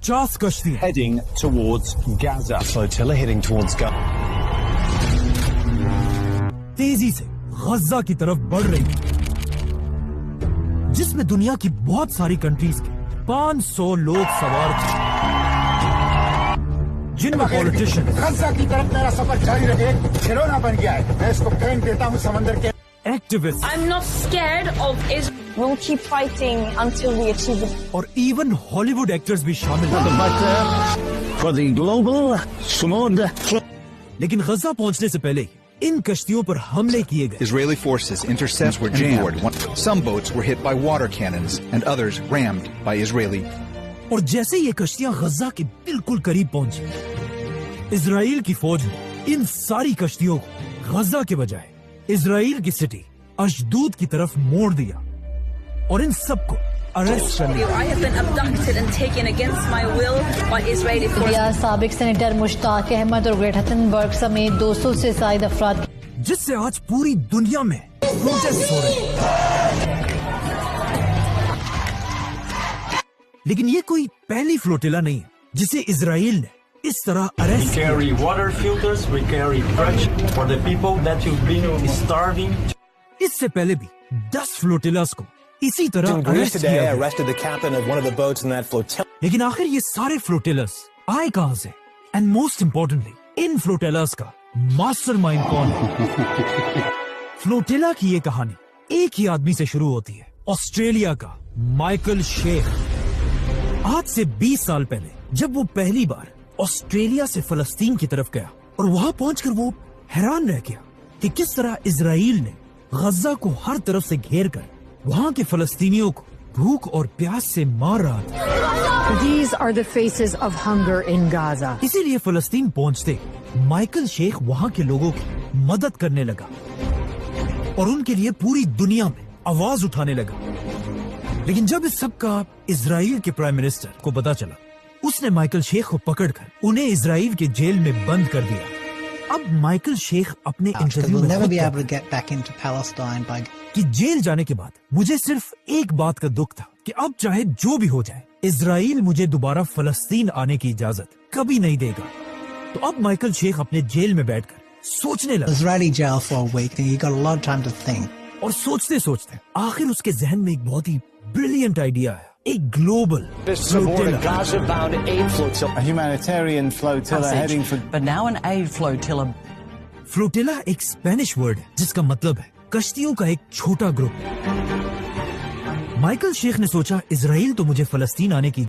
50 कश्तियां heading towards Gaza. Flotilla heading towards Gaza. तेजी से गजा की तरफ बढ़ रही है, जिसमें दुनिया की बहुत सारी कंट्रीज के 500 लोग सवार थे, जिनमें पॉलिटिशियन। गजा की तरफ मेरा सफर जारी रहे, खिलौना बन गया है। मैं इसको फेंक देता हूँ समंदर के। Activist. I'm not scared of Israel. We'll keep fighting until we achieve it. और इवन हॉलीवुड एक्टर्स भी शामिल हैं। For the global sword. लेकिन गजा पहुंचने से पहले इन कश्तियों पर हमले किए गए। Israeli forces intercepts were jammed. Some boats were hit by water cannons and others rammed by Israeli. और जैसे ये कश्तियां गजा के बिल्कुल करीब पहुंची, इजराइल की फौज ने इन सारी कश्तियों को गजा के बजाय इजराइल की सिटी अशदूद की तरफ मोड़ दिया और इन सबको अरेस्ट कर लिया। I have been abducted and taken against my will by Israeli forces. साबिक सेनेटर मुश्ताक अहमद और ग्रेटा थनबर्ग समेत 200 से ज्यादा अफराद, जिससे आज पूरी दुनिया में प्रोटेस्ट हो रहे हैं। लेकिन ये कोई पहली फ्लोटिला नहीं है जिसे इजराइल ने इस तरह We अरेस्ट किया। carry water filters, we carry bread for the people that you've been starving. इससे पहले भी 10 फ्लोटिलास को इसी तरह In Greece अरेस्ट today, किया गया। arrested the captain of one of the boats in that flotilla. लेकिन आखिर ये सारे फ्लोटिलस आए कहां से? एंड मोस्ट इम्पोर्टेंटली इन फ्लोटिलस का मास्टरमाइंड कौन है? फ्लोटिला की ये कहानी एक ही आदमी से शुरू होती है, ऑस्ट्रेलिया का माइकल शेख। आज से 20 साल पहले जब वो पहली बार ऑस्ट्रेलिया से फलस्तीन की तरफ गया और वहां पहुंचकर वो हैरान रह गया कि किस तरह इजराइल ने गजा को हर तरफ से घेर कर वहां के फलस्तीनियों को भूख और प्यास से मार रहा था। These are the faces of hunger in Gaza. इसीलिए फलस्तीन पहुंचते माइकल शेख वहां के लोगों की मदद करने लगा और उनके लिए पूरी दुनिया में आवाज उठाने लगा। लेकिन जब इस सब का इजराइल के प्राइम मिनिस्टर को पता चला, उसने माइकल शेख को पकड़कर उन्हें इजराइल के जेल में बंद कर दिया। अब माइकल शेख अपने इंटरव्यू में खुद कहता है कि जेल जाने के बाद मुझे सिर्फ एक बात का दुख था कि अब चाहे जो भी हो जाए, इजराइल मुझे दोबारा फलस्तीन आने की इजाजत कभी नहीं देगा। तो अब माइकल शेख अपने जेल में बैठकर सोचने लगा। Israeli jail for a week, and he got a lot of time to think. और सोचते सोचते आखिर उसके जहन में एक बहुत ही ब्रिलियंट आइडिया है, एक global Gaza-bound aid flotilla. A humanitarian flotilla heading for. But now an aid flotilla. Flotilla एक स्पेनिश वर्ड है जिसका मतलब है कश्तियों का एक छोटा ग्रुप। माइकल शेख ने सोचा इजराइल तो मुझे फलस्तीन आने की